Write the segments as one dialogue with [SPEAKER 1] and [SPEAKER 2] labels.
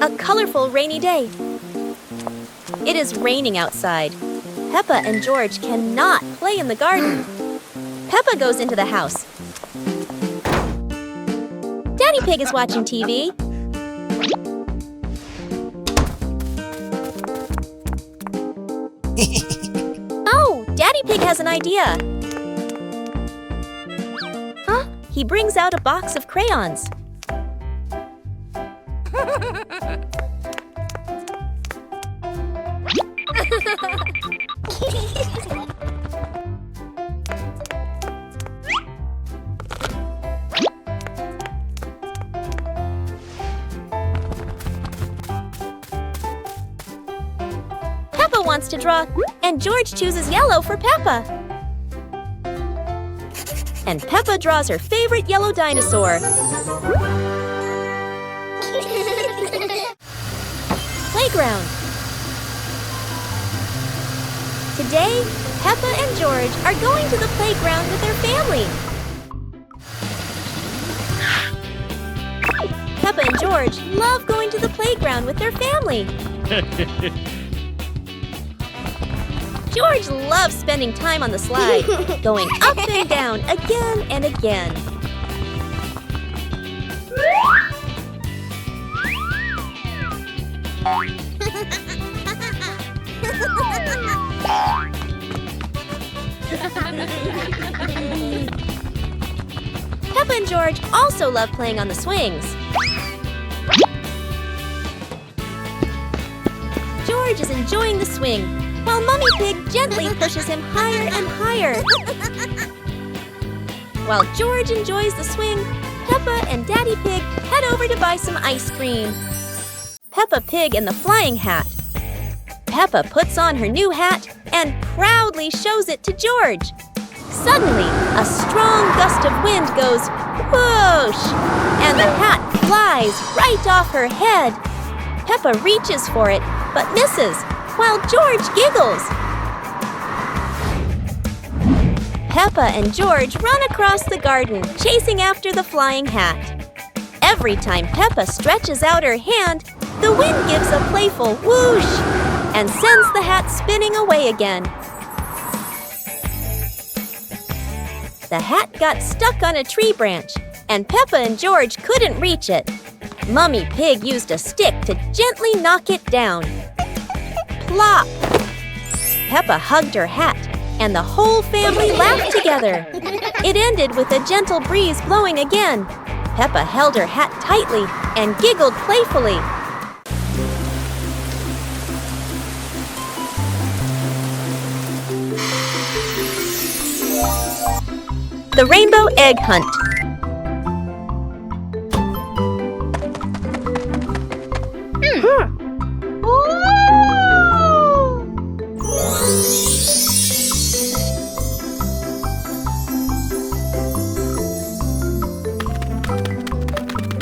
[SPEAKER 1] A colorful rainy day. It is raining outside. Peppa and George cannot play in the garden. Peppa goes into the house. Daddy Pig is watching TV. Oh, Daddy Pig has an idea. Huh? He brings out a box of crayons. Peppa wants to draw, and George chooses yellow for Peppa. And Peppa draws her favorite yellow dinosaur. Playground. Today, Peppa and George are going to the playground with their family. Peppa and George love going to the playground with their family. George loves spending time on the slide, going up and down again and again. Peppa and George also love playing on the swings. George is enjoying the swing, while Mummy Pig gently pushes him higher and higher. While George enjoys the swing, Peppa and Daddy Pig head over to buy some ice cream. Peppa Pig in the flying hat. Peppa puts on her new hat and proudly shows it to George. Suddenly, a strong gust of wind goes whoosh, and the hat flies right off her head. Peppa reaches for it, but misses, while George giggles. Peppa and George run across the garden, chasing after the flying hat. Every time Peppa stretches out her hand, the wind gives a playful whoosh and sends the hat spinning away again. The hat got stuck on a tree branch, and Peppa and George couldn't reach it. Mummy Pig used a stick to gently knock it down. Plop! Peppa hugged her hat, and the whole family laughed together. It ended with a gentle breeze blowing again. Peppa held her hat tightly and giggled playfully. The Rainbow Egg Hunt.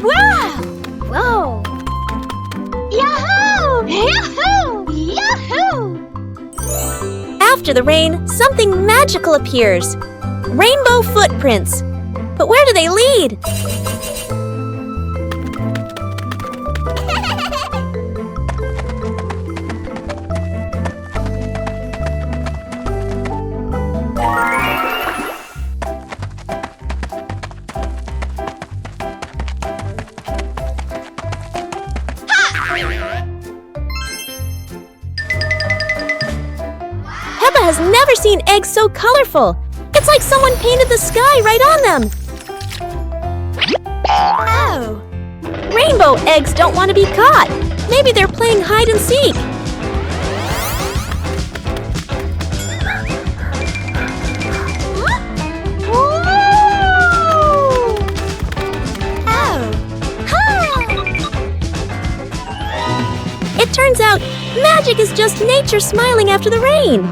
[SPEAKER 2] Wow! Whoa! Yahoo! Yahoo! Yahoo!
[SPEAKER 1] After the rain, something magical appears. Rainbow footprints. But where do they lead? Peppa has never seen eggs so colorful. It's like someone painted the sky right on them. Oh! Rainbow eggs don't want to be caught. Maybe they're playing hide and seek. It turns out magic is just nature smiling after the rain.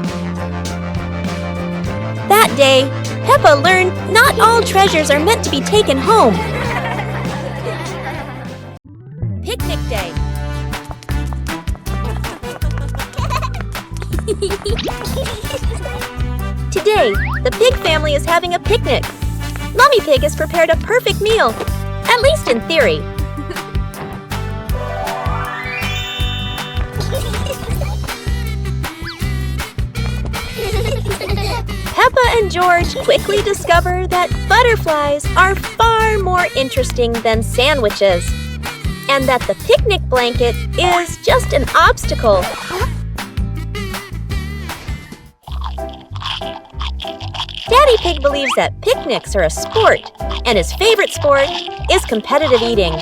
[SPEAKER 1] That day, Peppa learned not all treasures are meant to be taken home. Picnic day. Today, the Pig family is having a picnic. Mummy Pig has prepared a perfect meal, at least in theory. George quickly discover that butterflies are far more interesting than sandwiches, and that the picnic blanket is just an obstacle. Daddy Pig believes that picnics are a sport, and his favorite sport is competitive eating.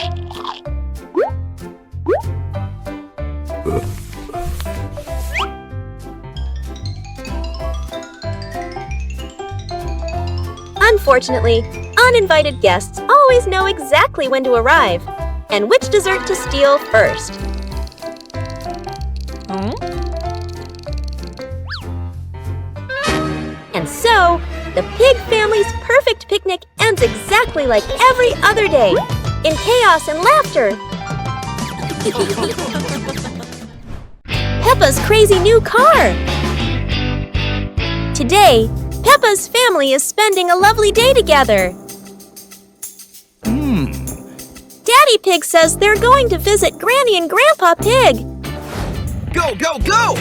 [SPEAKER 1] Unfortunately, uninvited guests always know exactly when to arrive and which dessert to steal first. And so, the pig family's perfect picnic ends exactly like every other day, in chaos and laughter. Peppa's crazy new car. Today, Peppa's family is spending a lovely day together. Daddy Pig says they're going to visit Granny and Grandpa Pig.
[SPEAKER 3] Go, go, go!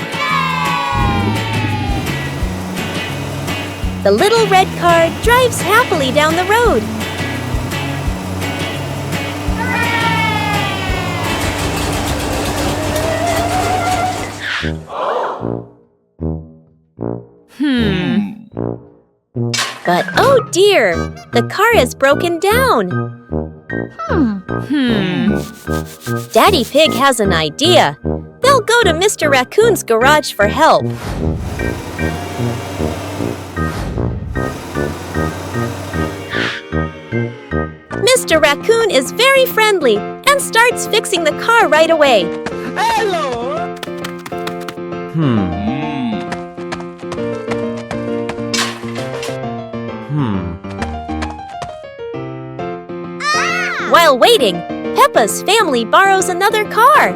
[SPEAKER 1] The little red car drives happily down the road. But oh dear, the car is broken down. Daddy Pig has an idea. They'll go to Mr. Raccoon's garage for help. Mr. Raccoon is very friendly and starts fixing the car right away.
[SPEAKER 3] Hello!
[SPEAKER 1] While waiting, Peppa's family borrows another car.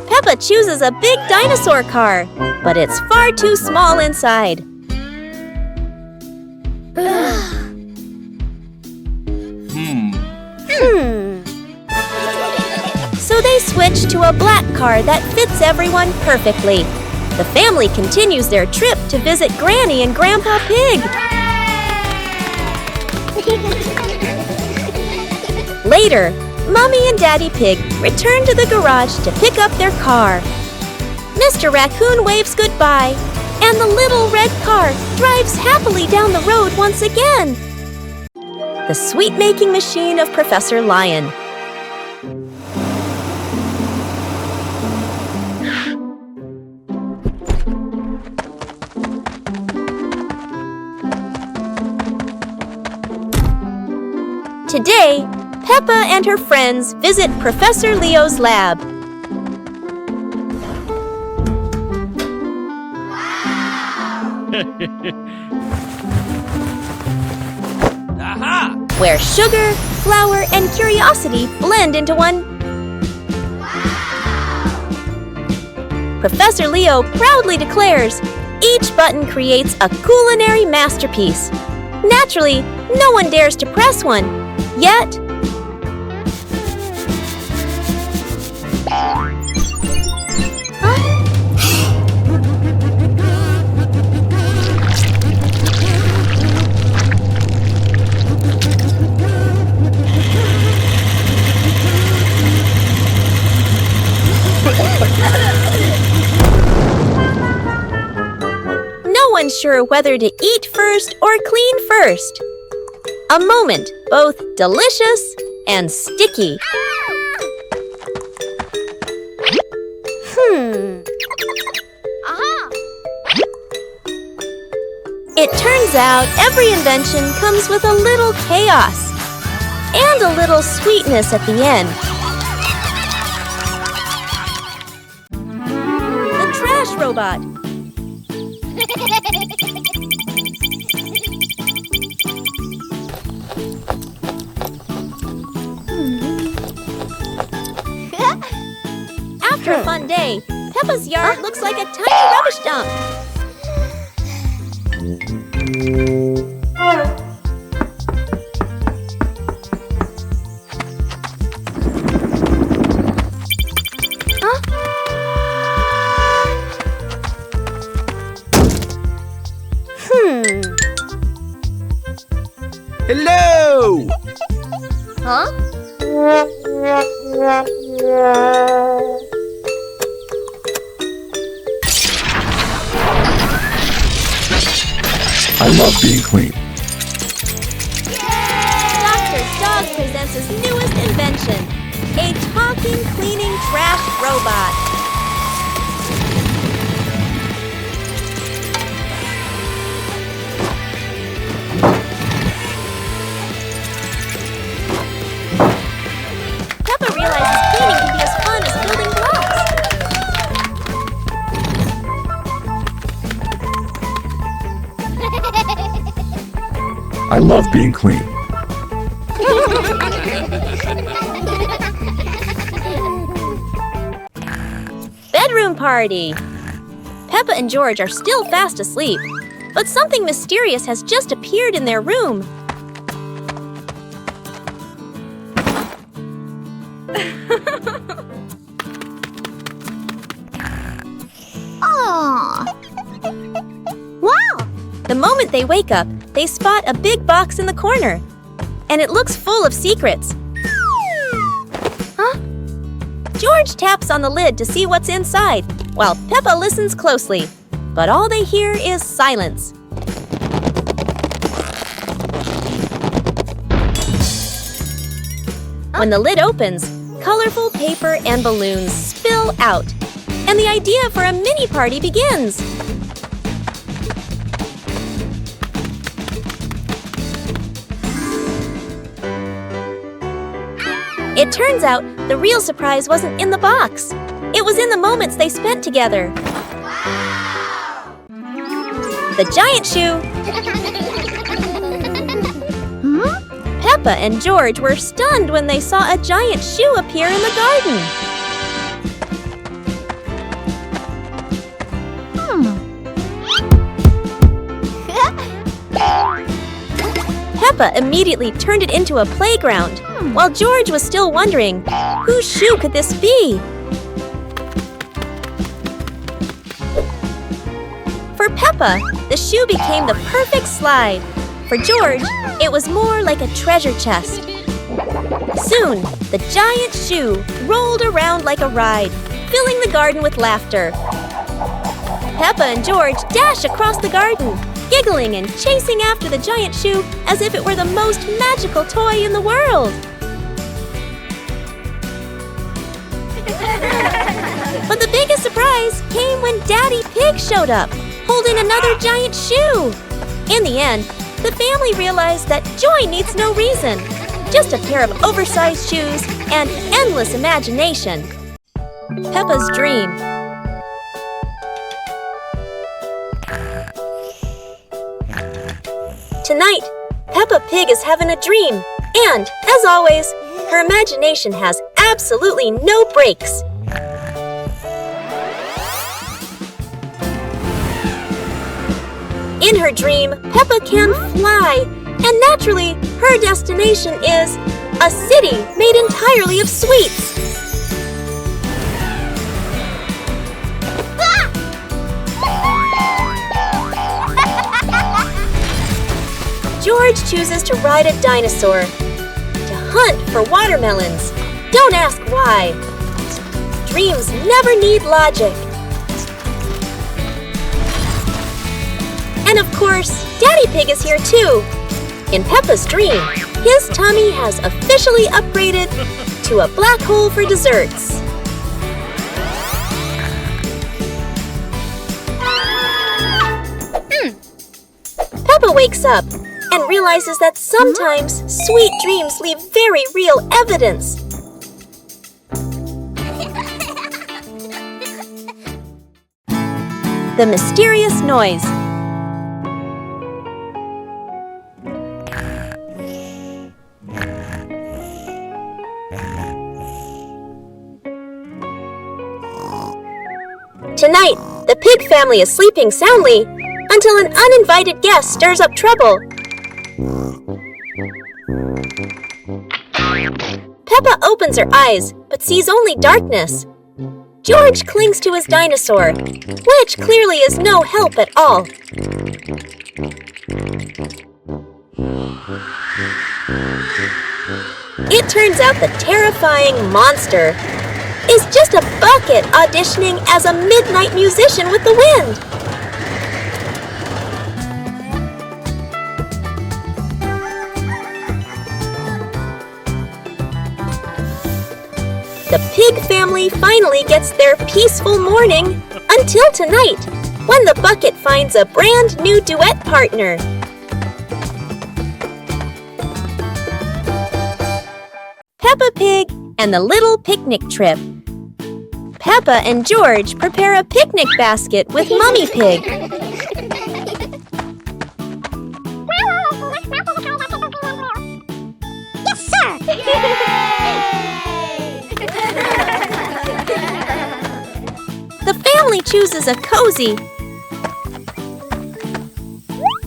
[SPEAKER 1] Peppa chooses a big dinosaur car, but it's far too small inside. So they switch to a black car that fits everyone perfectly. The family continues their trip to visit Granny and Grandpa Pig. Later, Mommy and Daddy Pig return to the garage to pick up their car. Mr. Raccoon waves goodbye, and the little red car drives happily down the road once again. The sweet-making machine of Professor Lion. Today, Peppa and her friends visit Professor Leo's lab.
[SPEAKER 3] Aha!
[SPEAKER 1] Where sugar, flour, and curiosity blend into one. Professor Leo proudly declares, each button creates a culinary masterpiece. Naturally, no one dares to press one. Yet, no one's sure whether to eat first or clean first. A moment both delicious and sticky. It turns out every invention comes with a little chaos and a little sweetness at the end. The trash robot. After a fun day, Peppa's yard looks like a tiny rubbish dump.
[SPEAKER 3] Hello!
[SPEAKER 2] Huh?
[SPEAKER 4] I love being clean.
[SPEAKER 1] Dr. Dog presents his newest invention, a talking, cleaning trash robot. Peppa realizes cleaning can be as fun as building blocks.
[SPEAKER 4] I love being clean.
[SPEAKER 1] Bedroom party! Peppa and George are still fast asleep, but something mysterious has just appeared in their room.
[SPEAKER 2] Aww. Wow.
[SPEAKER 1] The moment they wake up, they spot a big box in the corner, and it looks full of secrets.
[SPEAKER 2] Huh?
[SPEAKER 1] George taps on the lid to see what's inside, while Peppa listens closely. But all they hear is silence. When the lid opens, colorful paper and balloons spill out, and the idea for a mini party begins. It turns out the real surprise wasn't in the box. It was in the moments they spent together. The giant shoe. Peppa and George were stunned when they saw a giant shoe appear in the garden. Peppa immediately turned it into a playground, while George was still wondering, whose shoe could this be? For Peppa, the shoe became the perfect slide. For George, it was more like a treasure chest. Soon, the giant shoe rolled around like a ride, filling the garden with laughter. Peppa and George dash across the garden, giggling and chasing after the giant shoe as if it were the most magical toy in the world. But the biggest surprise came when Daddy Pig showed up, holding another giant shoe. In the end, the family realized that joy needs no reason, just a pair of oversized shoes and endless imagination. Peppa's dream. Tonight, Peppa Pig is having a dream, and, as always, her imagination has absolutely no brakes. In her dream, Peppa can fly, and naturally, her destination is a city made entirely of sweets. George chooses to ride a dinosaur, to hunt for watermelons. Don't ask why. Dreams never need logic. And of course, Daddy Pig is here too. In Peppa's dream, his tummy has officially upgraded to a black hole for desserts. Peppa wakes up and realizes that sometimes sweet dreams leave very real evidence. The mysterious noise. Tonight, the pig family is sleeping soundly until an uninvited guest stirs up trouble. Peppa opens her eyes, but sees only darkness. George clings to his dinosaur, which clearly is no help at all. It turns out the terrifying monster is just a bucket auditioning as a midnight musician with the wind. The pig family finally gets their peaceful morning until tonight, when the bucket finds a brand new duet partner. Peppa Pig and the Little Picnic Trip. Peppa and George prepare a picnic basket with Mummy Pig.
[SPEAKER 2] Yes, sir!
[SPEAKER 1] The family chooses a cozy.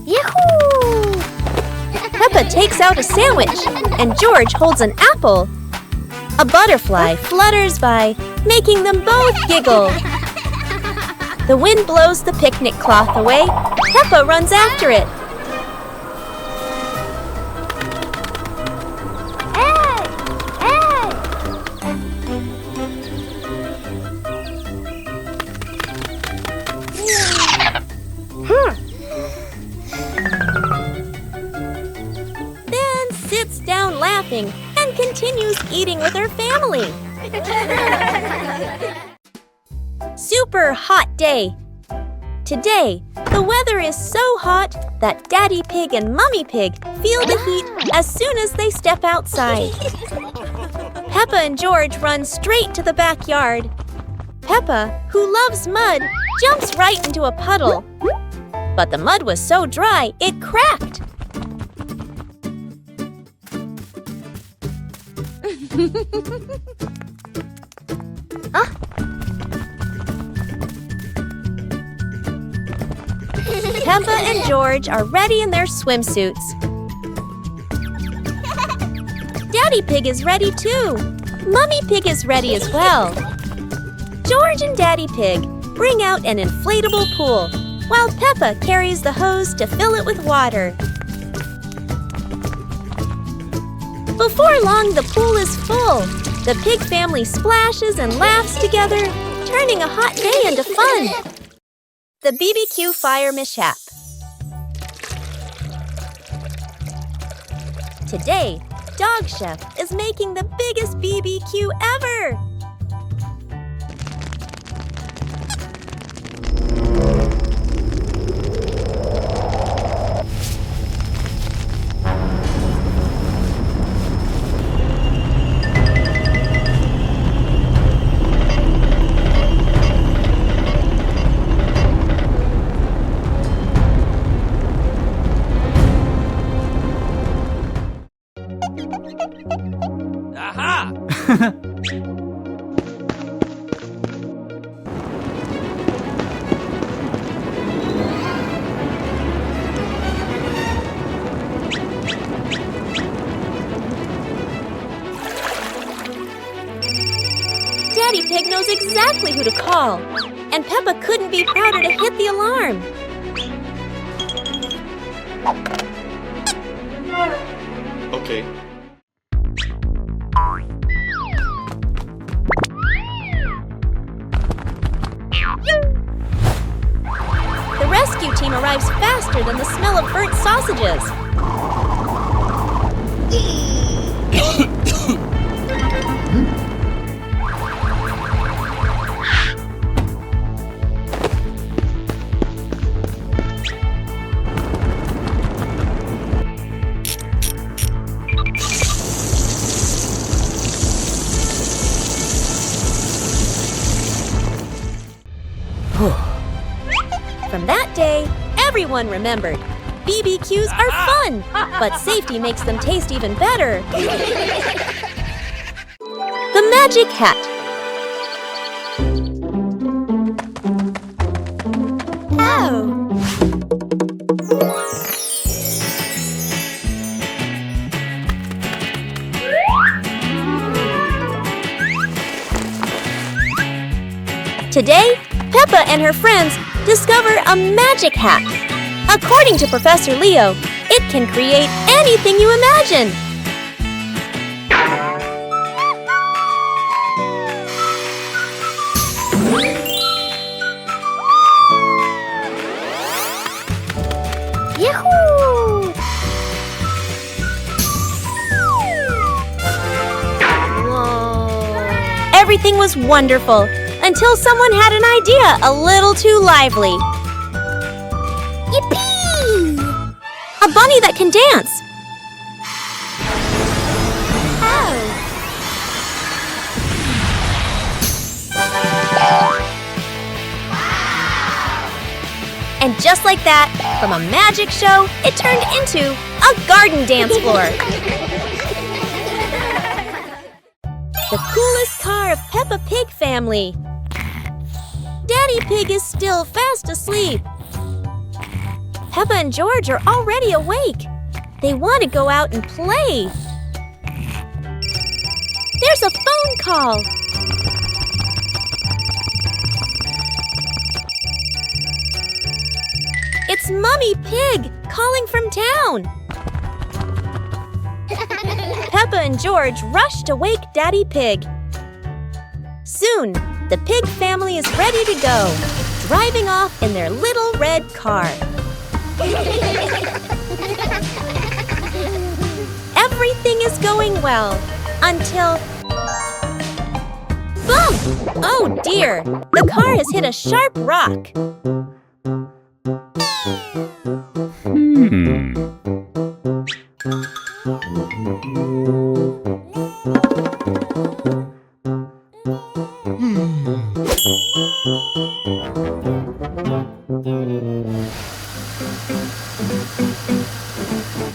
[SPEAKER 2] Yahoo!
[SPEAKER 1] Peppa takes out a sandwich, and George holds an apple. A butterfly flutters by, making them both giggle. The wind blows the picnic cloth away. Peppa runs after it. Then sits down laughing and continues eating with her family. Super hot day. Today, the weather is so hot that Daddy Pig and Mummy Pig feel the heat as soon as they step outside. Peppa and George run straight to the backyard. Peppa, who loves mud, jumps right into a puddle. But the mud was so dry, it cracked. Peppa and George are ready in their swimsuits. Daddy Pig is ready too. Mummy Pig is ready as well. George and Daddy Pig bring out an inflatable pool, while Peppa carries the hose to fill it with water. Before long, the pool is full. The pig family splashes and laughs together, turning a hot day into fun. The BBQ fire mishap. Today, Dog Chef is making the biggest BBQ ever.
[SPEAKER 3] Aha!
[SPEAKER 1] Daddy Pig knows exactly who to call, and Peppa couldn't be prouder to hit the alarm.
[SPEAKER 5] Okay.
[SPEAKER 1] The rescue team arrives faster than the smell of burnt sausages. From that day, everyone remembered, BBQs are fun, but safety makes them taste even better. The Magic Hat. Oh! Today, Peppa and her friends discover a magic hat. According to Professor Leo, it can create anything you imagine.
[SPEAKER 2] Yahoo! Whoa!
[SPEAKER 1] Everything was wonderful until someone had an idea a little too lively.
[SPEAKER 2] Yippee!
[SPEAKER 1] A bunny that can dance.
[SPEAKER 2] Oh!
[SPEAKER 1] And just like that, from a magic show, it turned into a garden dance floor. The coolest car of Peppa Pig family. Daddy Pig is still fast asleep. Peppa and George are already awake. They want to go out and play. There's a phone call. It's Mummy Pig calling from town. Peppa and George rush to wake Daddy Pig. Soon, the pig family is ready to go, driving off in their little red car. Everything is going well until... Bump! Oh dear! The car has hit a sharp rock.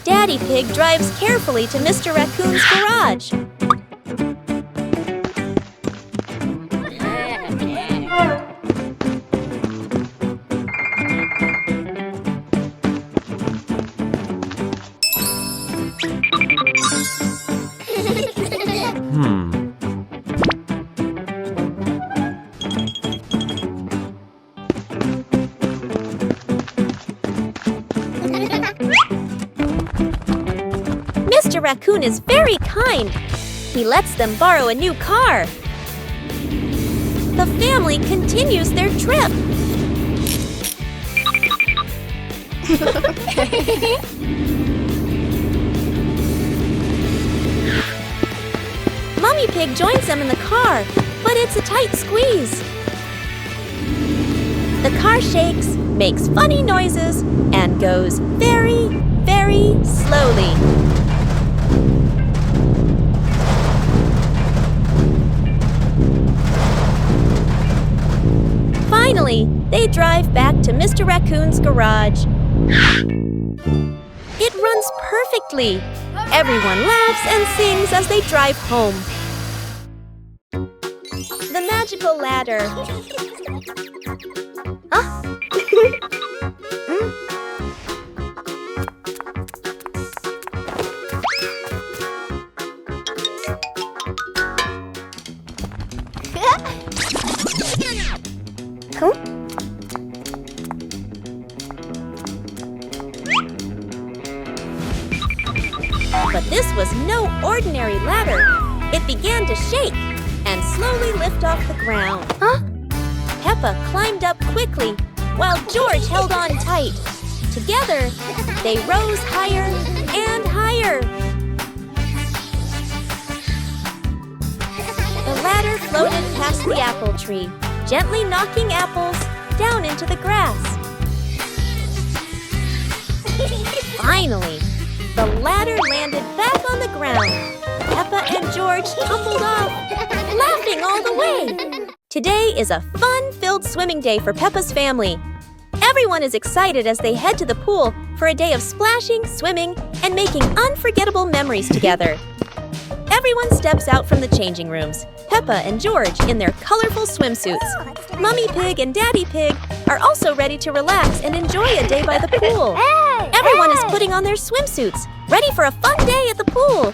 [SPEAKER 1] Daddy Pig drives carefully to Mr. Raccoon's garage. Mr. Raccoon is very kind. He lets them borrow a new car. The family continues their trip. Mummy Pig joins them in the car, but it's a tight squeeze. The car shakes, makes funny noises, and goes very, very slowly. Finally, they drive back to Mr. Raccoon's garage. It runs perfectly. Everyone laughs and sings as they drive home. The magical ladder. Huh?
[SPEAKER 2] Cool.
[SPEAKER 1] But this was no ordinary ladder. It began to shake and slowly lift off the ground.
[SPEAKER 2] Huh?
[SPEAKER 1] Peppa climbed up quickly while George held on tight. Together, they rose higher and higher. The ladder floated past the apple tree, gently knocking apples down into the grass. Finally, the ladder landed back on the ground. Peppa and George tumbled off, laughing all the way. Today is a fun-filled swimming day for Peppa's family. Everyone is excited as they head to the pool for a day of splashing, swimming, and making unforgettable memories together. Everyone steps out from the changing rooms, Peppa and George in their colorful swimsuits. Mummy Pig and Daddy Pig are also ready to relax and enjoy a day by the pool. Everyone is putting on their swimsuits, ready for a fun day at the pool.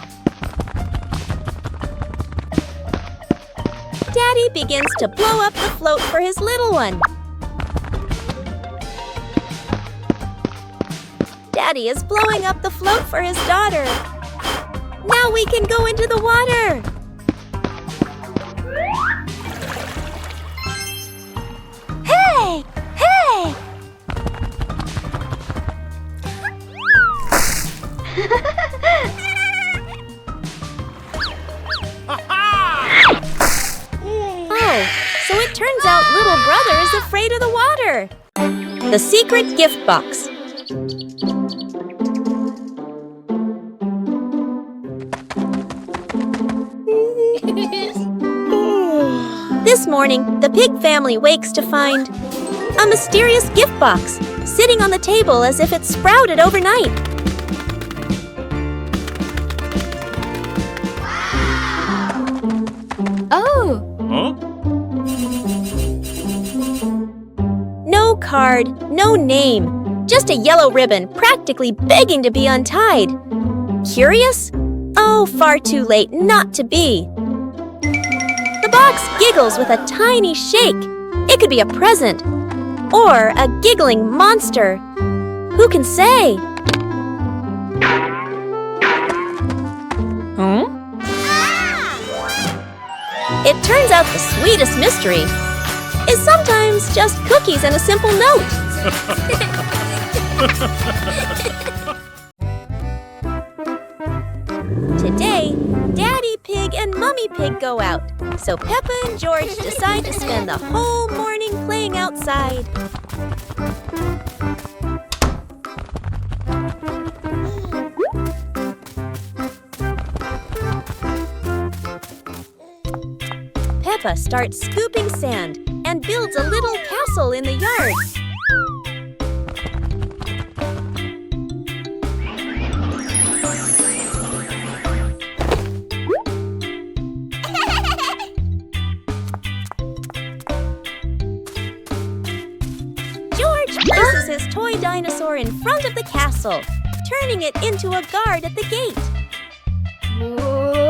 [SPEAKER 1] Daddy begins to blow up the float for his little one. Daddy is blowing up the float for his daughter. Now we can go into the water.
[SPEAKER 2] Hey! Hey!
[SPEAKER 1] Oh, so it turns out little brother is afraid of the water. The secret gift box. This morning, the pig family wakes to find a mysterious gift box sitting on the table as if it sprouted overnight.
[SPEAKER 2] Oh.
[SPEAKER 3] Huh?
[SPEAKER 1] No card, no name, just a yellow ribbon practically begging to be untied. Curious? Oh, far too late not to be. The box giggles with a tiny shake. It could be a present or a giggling monster. Who can say? Huh? It turns out the sweetest mystery is sometimes just cookies and a simple note. Today, Daddy Pig and Mummy Pig go out, so Peppa and George decide to spend the whole morning playing outside. Peppa starts scooping sand and builds a little castle in the yard. George places his toy dinosaur in front of the castle, turning it into a guard at the gate.
[SPEAKER 2] Whoa.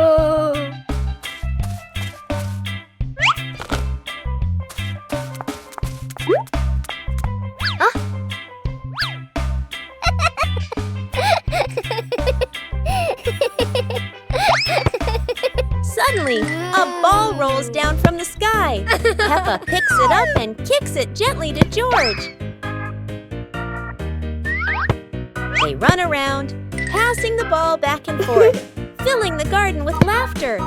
[SPEAKER 1] Suddenly, a ball rolls down from the sky. Peppa picks it up and kicks it gently to George. They run around, passing the ball back and forth, filling the garden with laughter.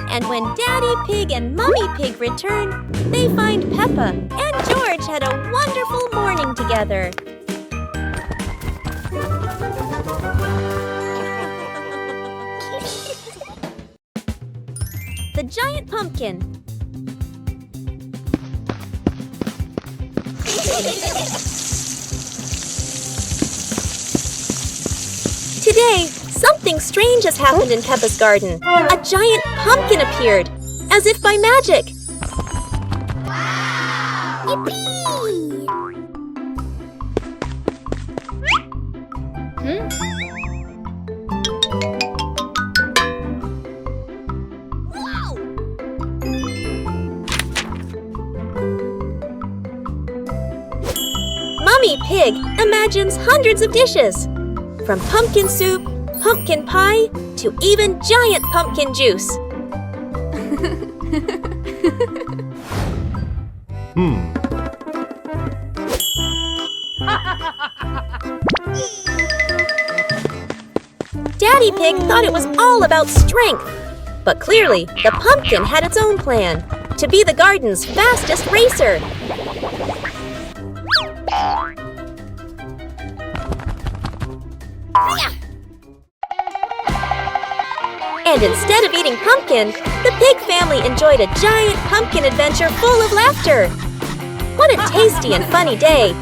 [SPEAKER 1] And when Daddy Pig and Mummy Pig return, they find Peppa and George had a wonderful morning together. The giant pumpkin. Today, something strange has happened in Peppa's garden. A giant pumpkin appeared, as if by magic.
[SPEAKER 2] Yippee!
[SPEAKER 1] Mummy Pig imagines hundreds of dishes, from pumpkin soup, pumpkin pie, to even giant pumpkin juice. Daddy Pig thought it was all about strength, but clearly the pumpkin had its own plan, to be the garden's fastest racer. And instead of eating pumpkin, the pig family enjoyed a giant pumpkin adventure full of laughter. What a tasty and funny day!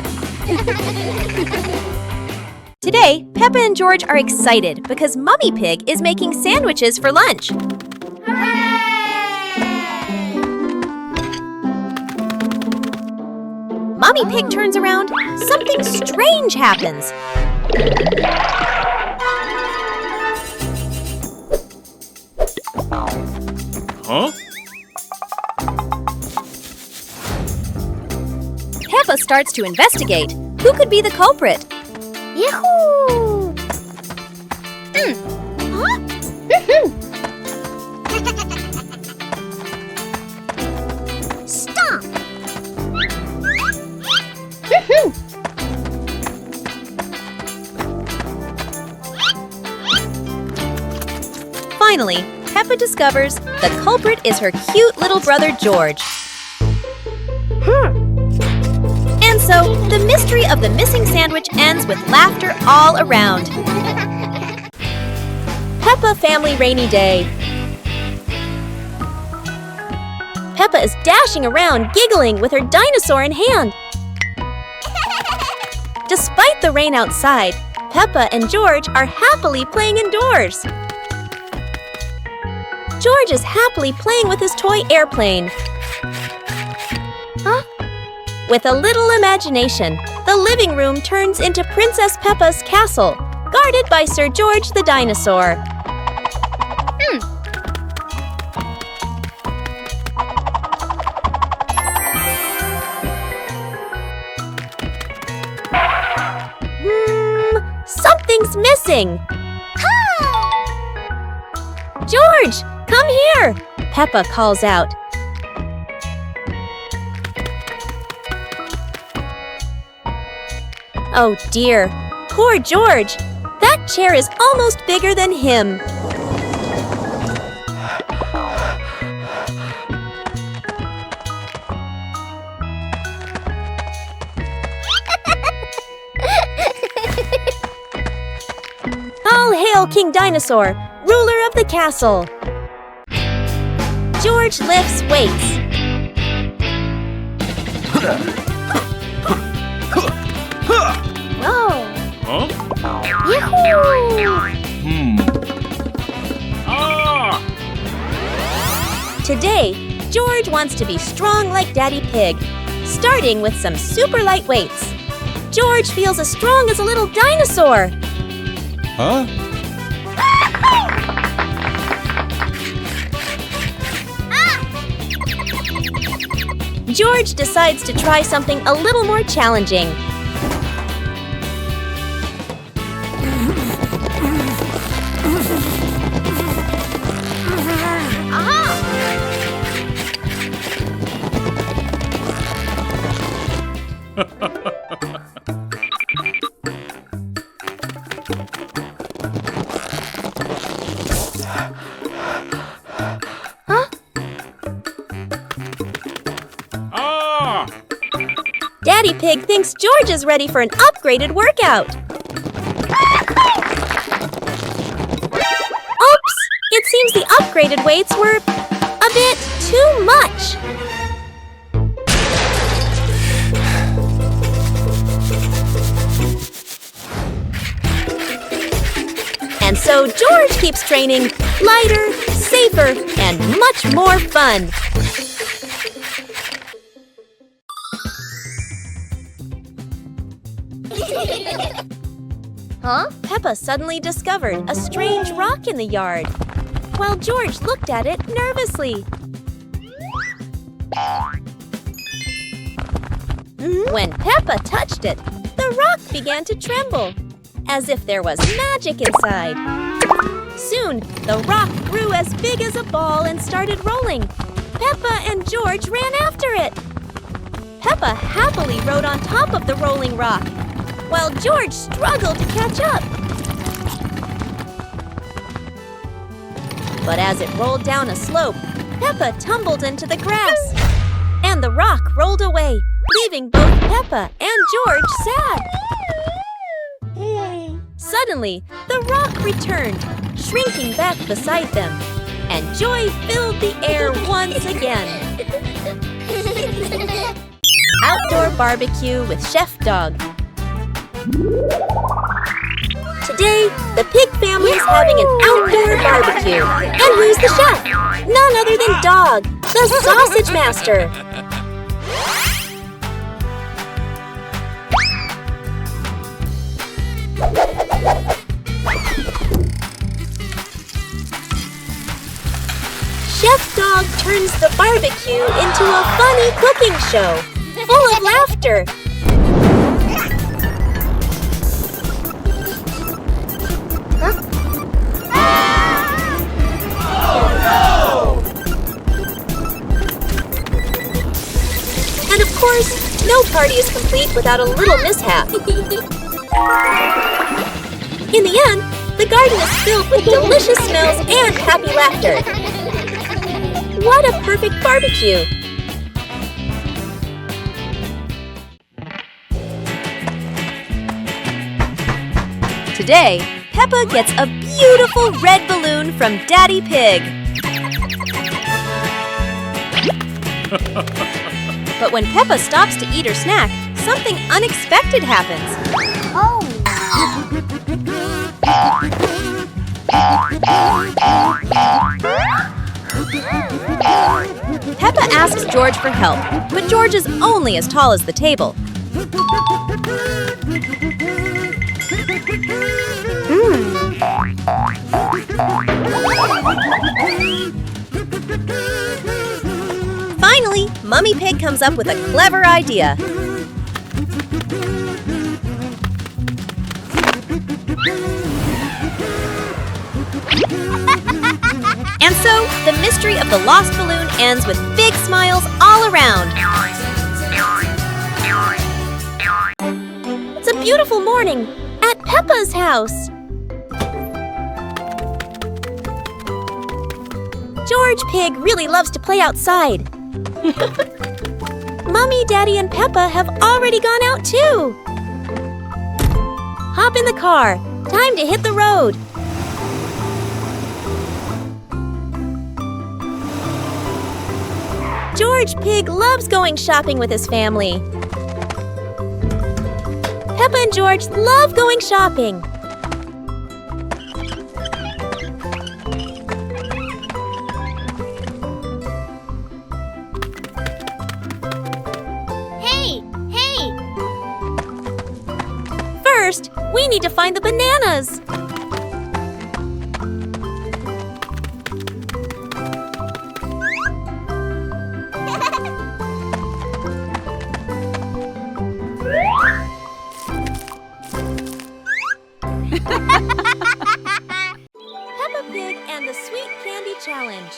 [SPEAKER 1] Today, Peppa and George are excited because Mummy Pig is making sandwiches for lunch. Mummy Pig turns around, something strange happens.
[SPEAKER 3] Huh?
[SPEAKER 1] Peppa starts to investigate. Who could be the culprit?
[SPEAKER 2] Yahoo! Stop!
[SPEAKER 1] Finally, Peppa discovers the culprit is her cute little brother George. And so, the mystery of the missing sandwich ends with laughter all around. Peppa Family Rainy Day. Peppa is dashing around, giggling with her dinosaur in hand. Despite the rain outside, Peppa and George are happily playing indoors. George is happily playing with his toy airplane. With a little imagination, the living room turns into Princess Peppa's castle, guarded by Sir George the dinosaur. Something's missing! George, come here! Peppa calls out. Oh dear, poor George! That chair is almost bigger than him. All hail King Dinosaur, ruler of the castle! George lifts weights. Whoa! Today, George wants to be strong like Daddy Pig, starting with some super light weights. George feels as strong as a little dinosaur.
[SPEAKER 4] Huh?
[SPEAKER 1] George decides to try something a little more challenging. Daddy Pig thinks George is ready for an upgraded workout. Oops! It seems the upgraded weights were a bit too much. And so George keeps training lighter, safer, and much more fun. Peppa suddenly discovered a strange rock in the yard, while George looked at it nervously. When Peppa touched it, the rock began to tremble, as if there was magic inside. Soon, the rock grew as big as a ball and started rolling. Peppa and George ran after it. Peppa happily rode on top of the rolling rock, while George struggled to catch up. But as it rolled down a slope, Peppa tumbled into the grass, and the rock rolled away, leaving both Peppa and George sad. Suddenly, the rock returned, shrinking back beside them, and joy filled the air once again. Outdoor barbecue with Chef Dog. Today, the pig family is having an outdoor barbecue. And who's the chef? None other than Dog, the sausage master. Chef Dog turns the barbecue into a funny cooking show, full of laughter. And of course, no party is complete without a little mishap. In the end, The garden is filled with delicious smells and happy laughter. What a perfect barbecue! Today, Peppa gets a beautiful red balloon from Daddy Pig. But when Peppa stops to eat her snack, something unexpected happens.
[SPEAKER 2] Oh.
[SPEAKER 1] Peppa asks George for help, but George is only as tall as the table. Finally, Mummy Pig comes up with a clever idea. And so, the mystery of the lost balloon ends with big smiles all around. It's a beautiful morning at Peppa's house. George Pig really loves to play outside. Mummy, Daddy, and Peppa have already gone out too. Hop in the car. Time to hit the road. George Pig loves going shopping with his family. Peppa and George love going shopping.
[SPEAKER 2] Hey! Hey!
[SPEAKER 1] First, we need to find the bananas. Peppa Pig and the Sweet Candy Challenge.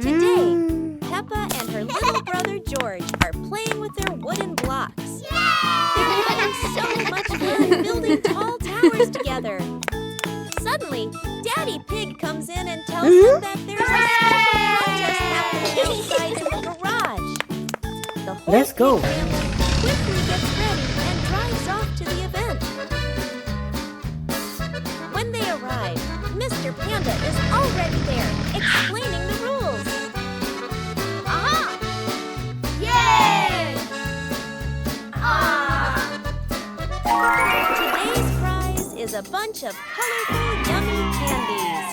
[SPEAKER 1] Today, Peppa and her little brother George are playing with their wooden blocks. They're having so much fun building tall towers together. Suddenly, Daddy Pig comes in and tells them that there's a special contest happening outside in the garage. The whole
[SPEAKER 6] Let's go.
[SPEAKER 1] Pig family quickly gets ready and drives off to the event. When they arrive, Mr. Panda is already there, explaining the rules.
[SPEAKER 2] Aha! Yay! Ah!
[SPEAKER 1] Today's prize is a bunch of colorful, yummy candies.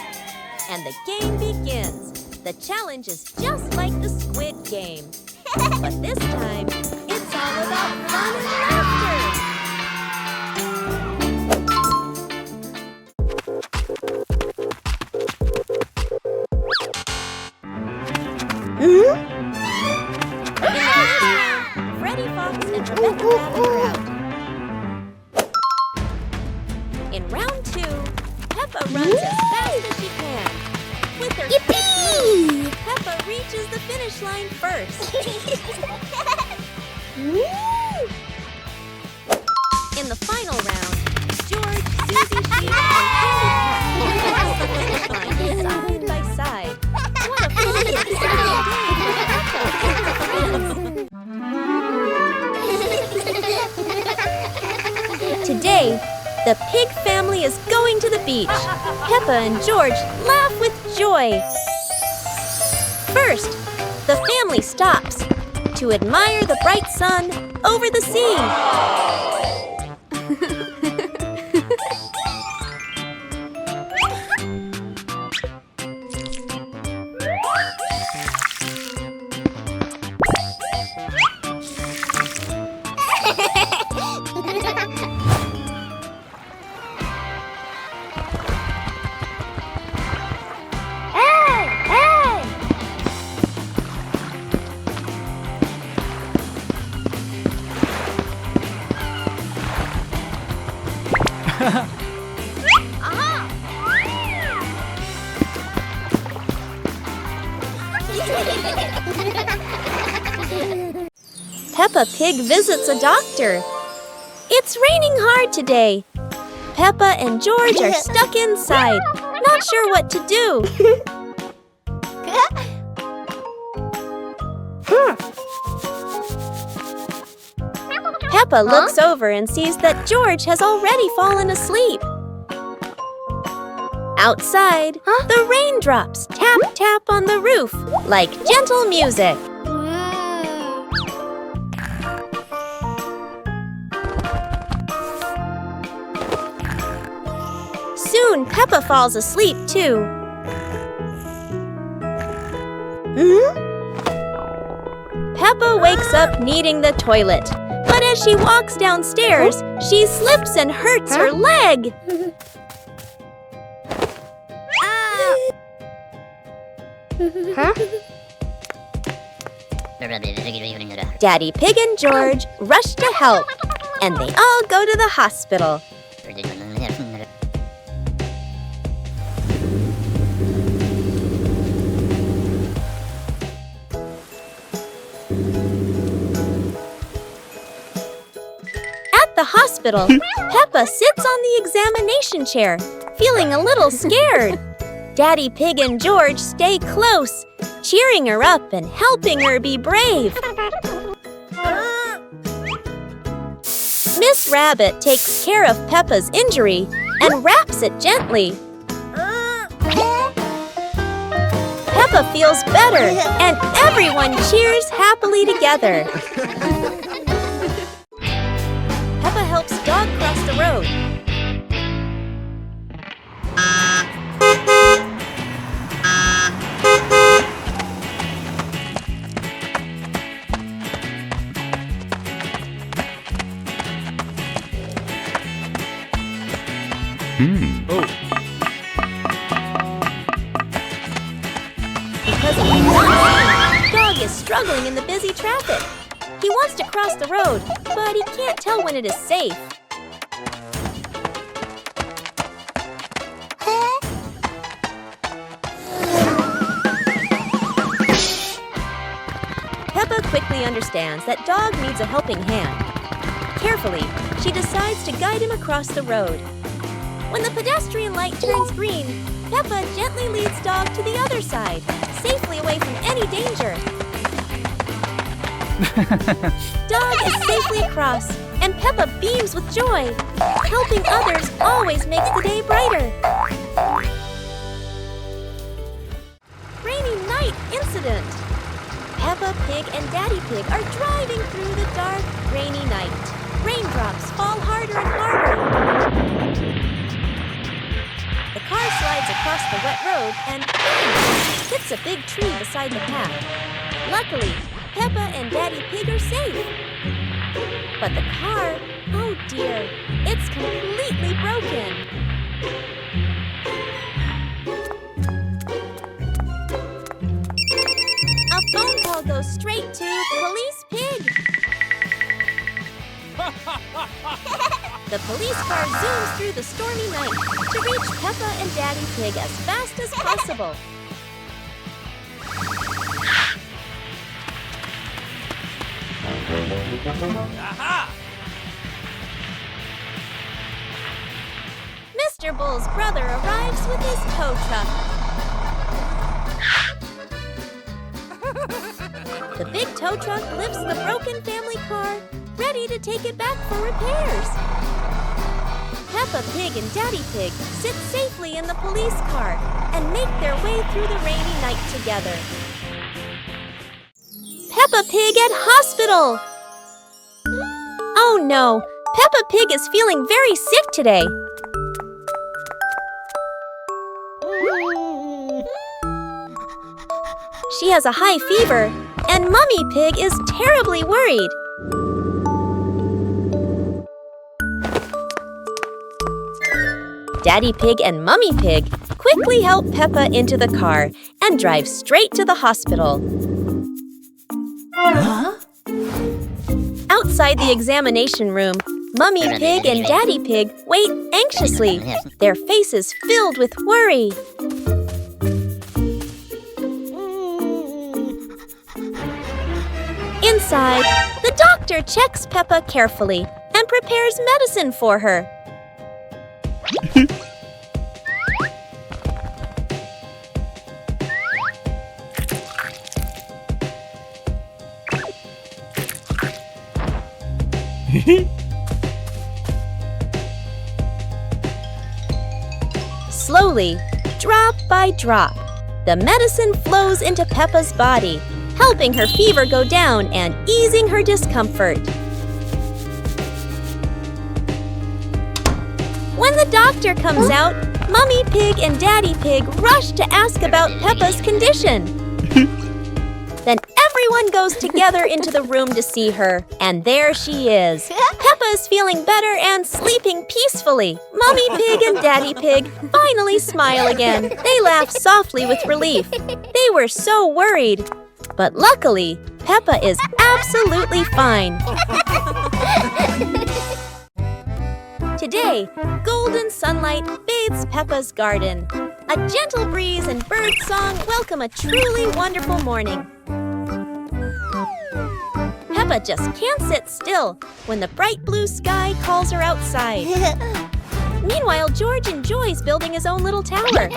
[SPEAKER 1] And the game begins. The challenge is just like the Squid Game. But this time, it's all about fun and laughter. In the first round, Freddie Fox and Rebecca Rabbit are out. In round 2, Peppa runs as fast as she can. With her quick moves, Peppa reaches the finish line first. In the final round, George, Susie Sheep, and Candy Cat cross the finish line side by side. What a fun and exciting day for Peppa and her friends. Today, the pig family is going to the beach. Peppa and George laugh with joy. First, the family stops to admire the bright sun over the sea.
[SPEAKER 2] Hey! Hey!
[SPEAKER 1] Peppa Pig visits a doctor. It's raining hard today. Peppa and George are stuck inside, not sure what to do. Peppa looks over and sees that George has already fallen asleep. Outside, the raindrops tap tap on the roof like gentle music. Soon, Peppa falls asleep too. Peppa wakes up needing the toilet, but as she walks downstairs, she slips and hurts her leg. Daddy Pig and George rush to help, and they all go to the hospital. At the hospital, Peppa sits on the examination chair, feeling a little scared. Daddy Pig and George stay close, cheering her up and helping her be brave. Miss Rabbit takes care of Peppa's injury and wraps it gently. Peppa feels better, and everyone cheers happily together. Peppa helps Dog cross the road. Because he cannot see, Dog is struggling in the busy traffic. He wants to cross the road, but he can't tell when it is safe. Peppa quickly understands that Dog needs a helping hand. Carefully, she decides to guide him across the road. When the pedestrian light turns green, Peppa gently leads Dog to the other side, safely away from any danger. Dog is safely across, and Peppa beams with joy. Helping others always makes the day brighter. Rainy night incident. Peppa Pig and Daddy Pig are driving through the dark, rainy night. Raindrops fall harder and harder. The car slides across the wet road and hits a big tree beside the path. Luckily, Peppa and Daddy Pig are safe. But the car, oh dear, it's completely broken. A phone call goes straight to Police Pig. The police car zooms through the stormy night to reach Peppa and Daddy Pig as fast as possible.
[SPEAKER 3] Aha!
[SPEAKER 1] Mr. Bull's brother arrives with his tow truck. The big tow truck lifts the broken family car, ready to take it back for repairs. Peppa Pig and Daddy Pig sit safely in the police car and make their way through the rainy night together. Peppa Pig at hospital! Oh no, Peppa Pig is feeling very sick today. She has a high fever, and Mummy Pig is terribly worried. Daddy Pig and Mummy Pig quickly help Peppa into the car and drive straight to the hospital. Outside the examination room, Mummy Pig and Daddy Pig wait anxiously, their faces filled with worry. Inside, the doctor checks Peppa carefully and prepares medicine for her. Slowly, drop by drop, the medicine flows into Peppa's body, helping her fever go down and easing her discomfort. When the doctor comes out, Mummy Pig and Daddy Pig rush to ask about Peppa's condition. Then everyone goes together into the room to see her, and there she is. Peppa is feeling better and sleeping peacefully. Mummy Pig and Daddy Pig finally smile again. They laugh softly with relief. They were so worried. But luckily, Peppa is absolutely fine. Today, golden sunlight bathes Peppa's garden. A gentle breeze and bird song welcome a truly wonderful morning. Peppa just can't sit still when the bright blue sky calls her outside. Meanwhile, George enjoys building his own little tower.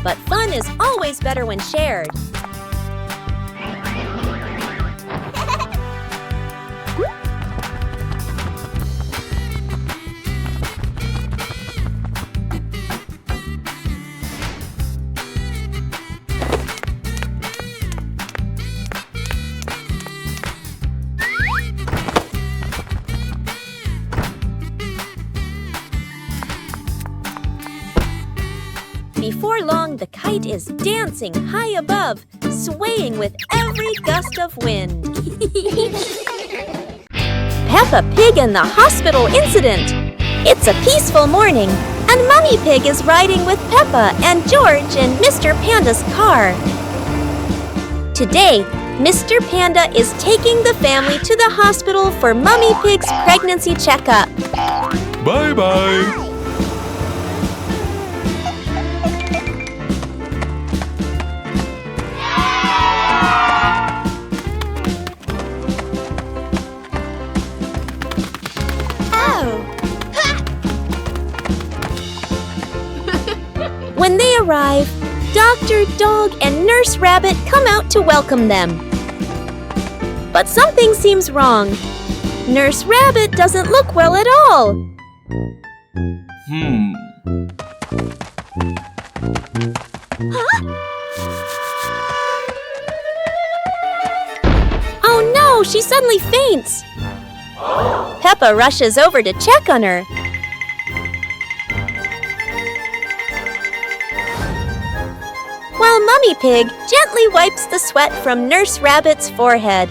[SPEAKER 1] But fun is always better when shared. Before long, the kite is dancing high above, swaying with every gust of wind. Peppa Pig and the hospital incident. It's a peaceful morning, and Mummy Pig is riding with Peppa and George in Mr. Panda's car. Today, Mr. Panda is taking the family to the hospital for Mummy Pig's pregnancy checkup.
[SPEAKER 4] Bye-bye.
[SPEAKER 1] When they arrive, Dr. Dog and Nurse Rabbit come out to welcome them. But something seems wrong. Nurse Rabbit doesn't look well at all. Oh no, she suddenly faints. Peppa rushes over to check on her. While Mummy Pig gently wipes the sweat from Nurse Rabbit's forehead.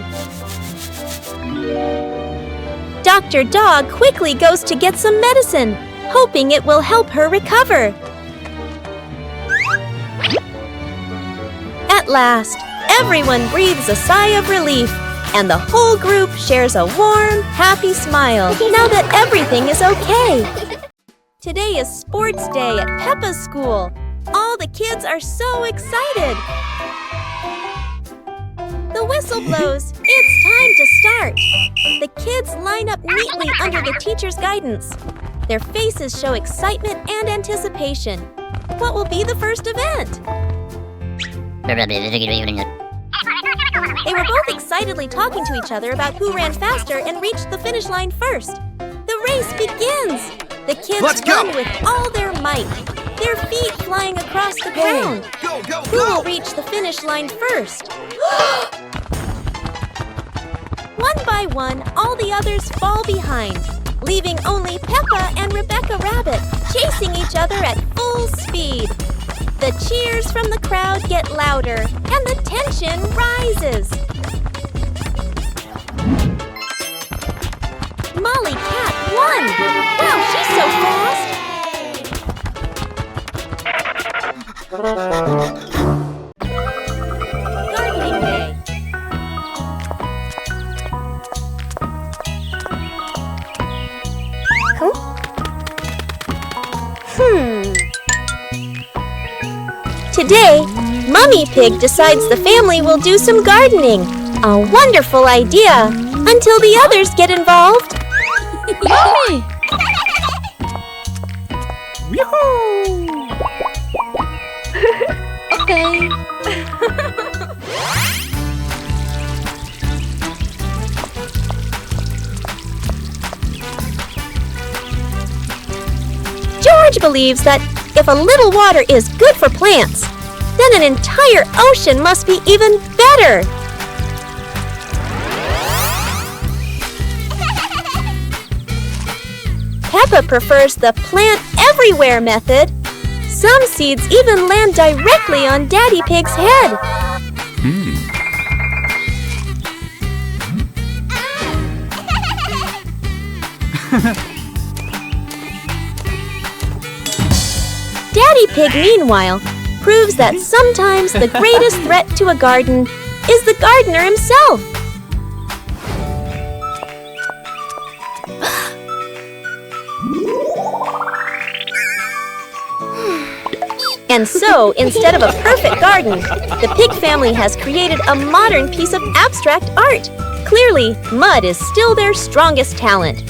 [SPEAKER 1] Dr. Dog quickly goes to get some medicine, hoping it will help her recover. At last, everyone breathes a sigh of relief, and the whole group shares a warm, happy smile now that everything is okay. Today is sports day at Peppa's school. All the kids are so excited. The whistle blows. It's time to start. The kids line up neatly under the teacher's guidance. Their faces show excitement and anticipation. What will be the first event? They were both excitedly talking to each other about who ran faster and reached the finish line first. The race begins. The kids run with all their might, their feet flying across the ground. Who will reach the finish line first? One by one, all the others fall behind, leaving only Peppa and Rebecca Rabbit chasing each other at full speed. The cheers from the crowd get louder, and the tension rises. Molly Cat won! Wow, she's so fast! Gardening Day. Today, Mummy Pig decides the family will do some gardening. A wonderful idea, until the others get involved. Yummy! Okay. George believes that if a little water is good for plants, then an entire ocean must be even better. Peppa prefers the plant everywhere method. Some seeds even land directly on Daddy Pig's head. Daddy Pig, meanwhile, proves that sometimes the greatest threat to a garden is the gardener himself. And so, instead of a perfect garden, the pig family has created a modern piece of abstract art. Clearly, mud is still their strongest talent.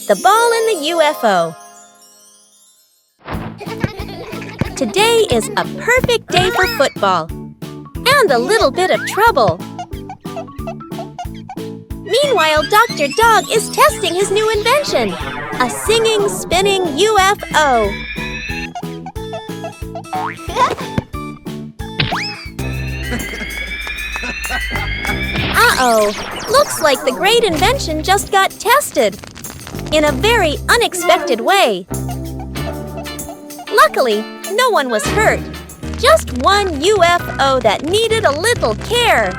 [SPEAKER 1] The ball and the UFO. Today is a perfect day for football. And a little bit of trouble. Meanwhile, Dr. Dog is testing his new invention, a singing, spinning UFO. Uh-oh, looks like the great invention just got tested in a very unexpected way. Luckily, no one was hurt, just one UFO that needed a little care.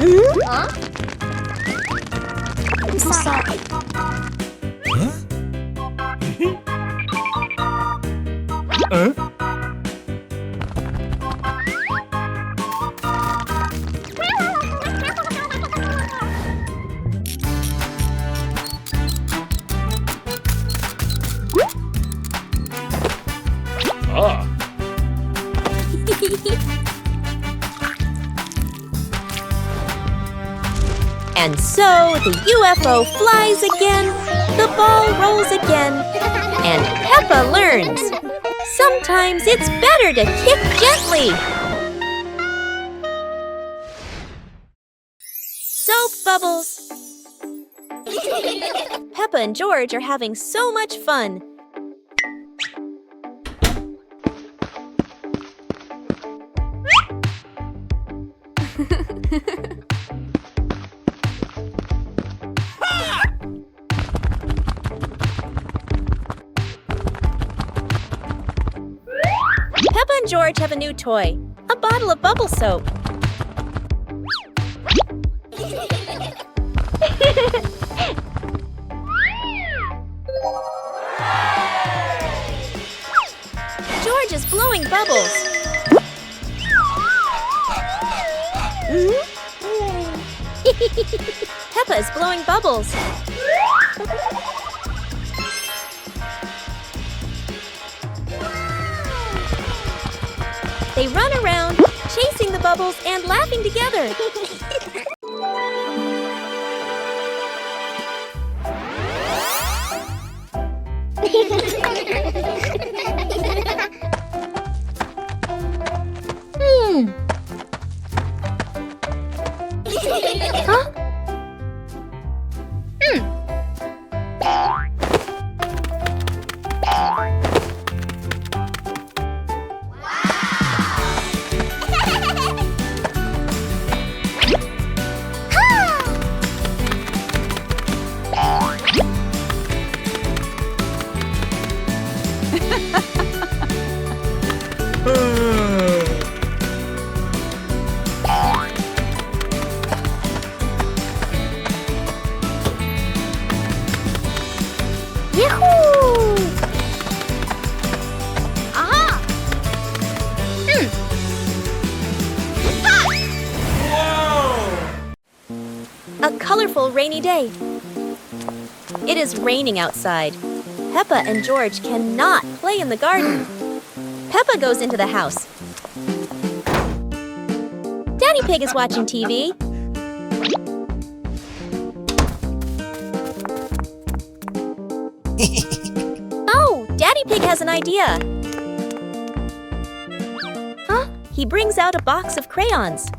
[SPEAKER 2] Huh? I'm so sorry.
[SPEAKER 1] And so the UFO flies again, the ball rolls again, and Peppa learns. Sometimes it's better to kick gently. Soap bubbles. Peppa and George are having so much fun. Peppa and George have a new toy, a bottle of bubble soap. George is blowing bubbles. Peppa is blowing bubbles. They run around, chasing the bubbles and laughing together. Huh? A colorful rainy day. It is raining outside. Peppa and George cannot play in the garden. Peppa goes into the house. Daddy Pig is watching TV. Oh, Daddy Pig has an idea. Huh? He brings out a box of crayons.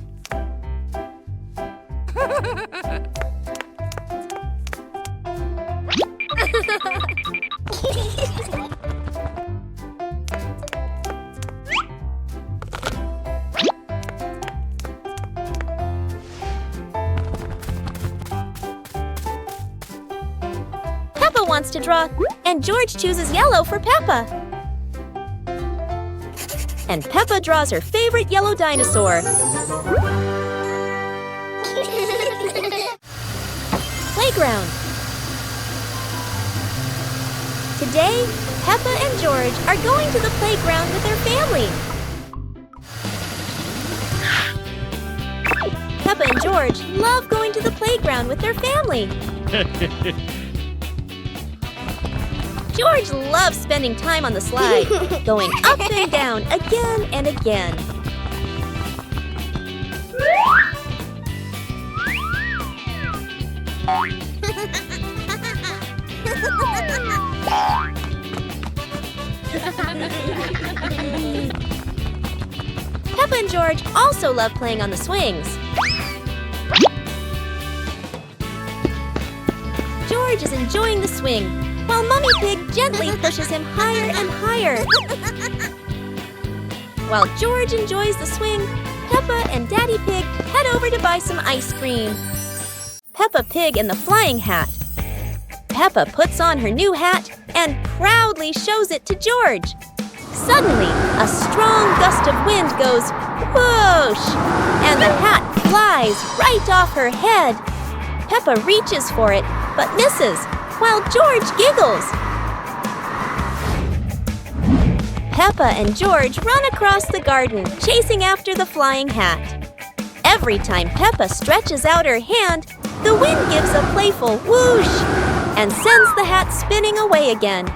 [SPEAKER 1] Peppa wants to draw, and George chooses yellow for Peppa. And Peppa draws her favorite yellow dinosaur. Playground. Today, Peppa and George are going to the playground with their family. Peppa and George love going to the playground with their family. George loves spending time on the slide, going up and down again and again. Peppa and George also love playing on the swings. George is enjoying the swing, while Mummy Pig gently pushes him higher and higher. While George enjoys the swing, Peppa and Daddy Pig head over to buy some ice cream. Peppa Pig and the flying hat. Peppa puts on her new hat and proudly shows it to George. Suddenly, a strong gust of wind goes whoosh, and the hat flies right off her head. Peppa reaches for it, but misses, while George giggles. Peppa and George run across the garden, chasing after the flying hat. Every time Peppa stretches out her hand, the wind gives a playful whoosh and sends the hat spinning away again.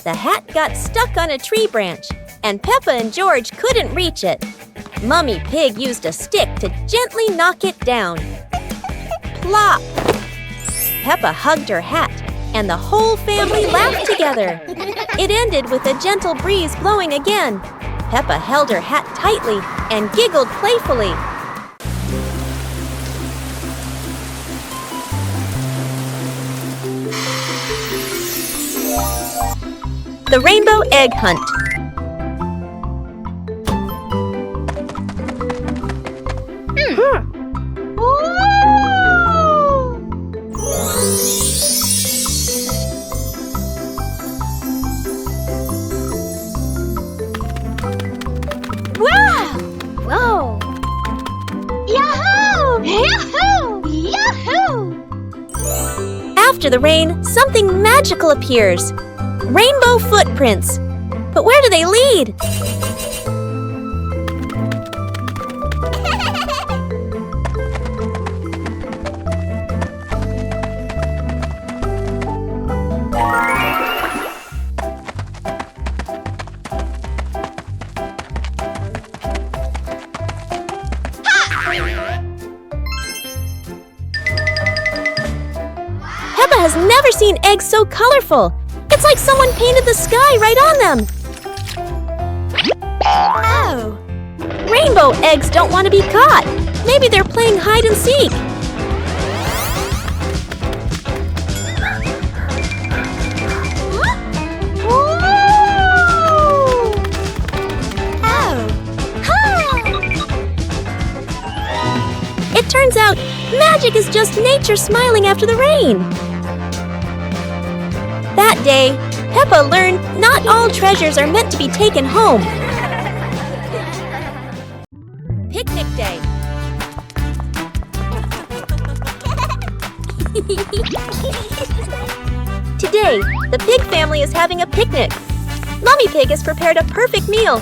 [SPEAKER 1] The hat got stuck on a tree branch, and Peppa and George couldn't reach it. Mummy Pig used a stick to gently knock it down. Plop! Peppa hugged her hat, and the whole family laughed together. It ended with a gentle breeze blowing again. Peppa held her hat tightly and giggled playfully. The Rainbow Egg Hunt.
[SPEAKER 2] Wow! Whoa! Yahoo! Yahoo! Yahoo!
[SPEAKER 1] After the rain, something magical appears. Rainbow footprints. But where do they lead? Peppa has never seen eggs so colorful. It's like someone painted the sky right on them. Oh! Rainbow eggs don't want to be caught. Maybe they're playing hide and seek. It turns out magic is just nature smiling after the rain. That day, Peppa learned not all treasures are meant to be taken home. Picnic day. Today, the Pig family is having a picnic. Mummy Pig has prepared a perfect meal,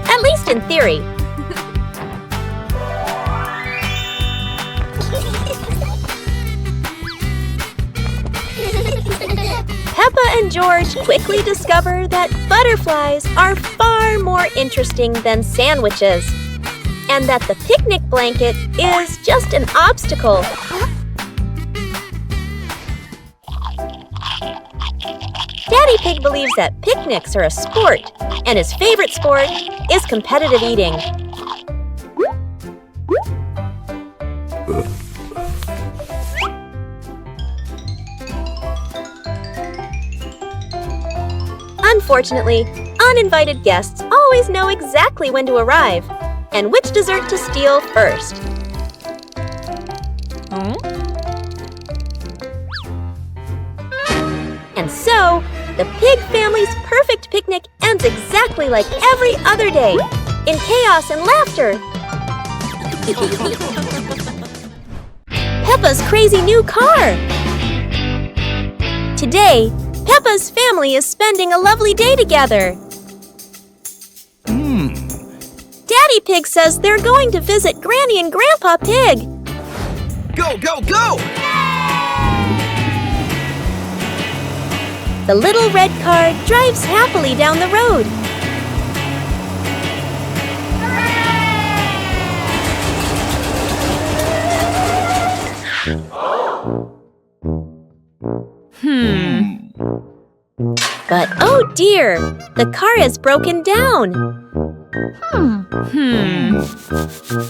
[SPEAKER 1] at least in theory. Peppa and George quickly discover that butterflies are far more interesting than sandwiches, and that the picnic blanket is just an obstacle. Daddy Pig believes that picnics are a sport, and his favorite sport is competitive eating. Unfortunately, uninvited guests always know exactly when to arrive and which dessert to steal first. And so, the pig family's perfect picnic ends exactly like every other day, in chaos and laughter. Peppa's crazy new car. Today, Peppa's family is spending a lovely day together. Daddy Pig says they're going to visit Granny and Grandpa Pig.
[SPEAKER 3] Go, go, go!
[SPEAKER 1] The little red car drives happily down the road. But oh dear, the car is broken down.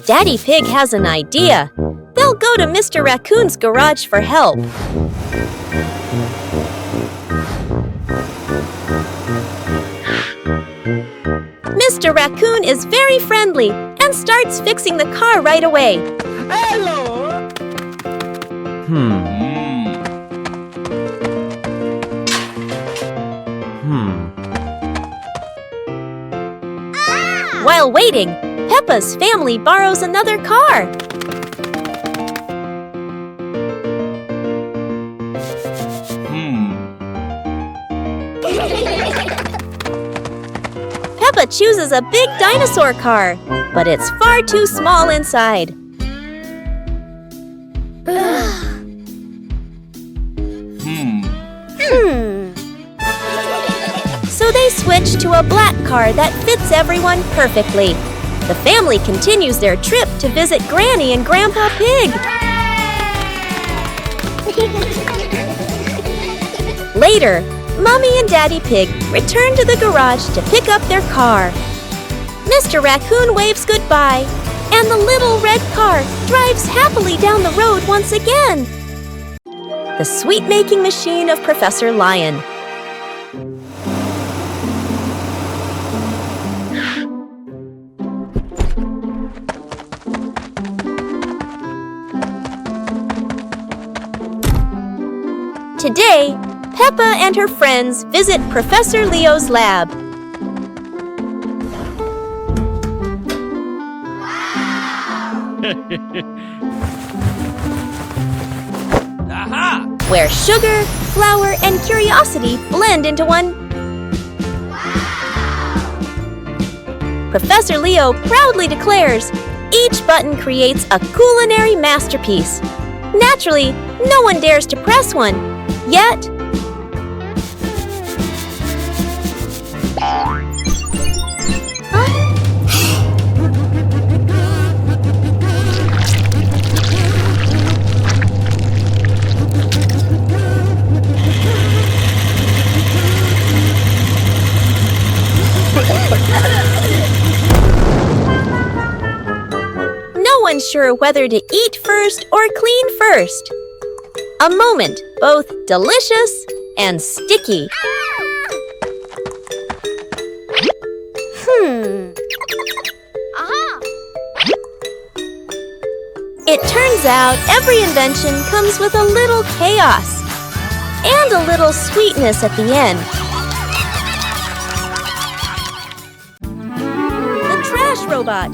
[SPEAKER 1] Daddy Pig has an idea. They'll go to Mr. Raccoon's garage for help. Mr. Raccoon is very friendly and starts fixing the car right away.
[SPEAKER 3] Hello!
[SPEAKER 1] While waiting, Peppa's family borrows another car. Peppa chooses a big dinosaur car, but it's far too small inside. So they switch to a black car that fits everyone perfectly. The family continues their trip to visit Granny and Grandpa Pig. Later, Mommy and Daddy Pig return to the garage to pick up their car. Mr. Raccoon waves goodbye, and the little red car drives happily down the road once again. The sweet-making machine of Professor Lion. Today, Peppa and her friends visit Professor Leo's lab.
[SPEAKER 3] Aha!
[SPEAKER 1] Where sugar, flour, and curiosity blend into one. Professor Leo proudly declares, each button creates a culinary masterpiece. Naturally, no one dares to press one, yet no one's sure whether to eat first or clean first. A moment both delicious and sticky. It turns out every invention comes with a little chaos and a little sweetness at the end. The trash robot.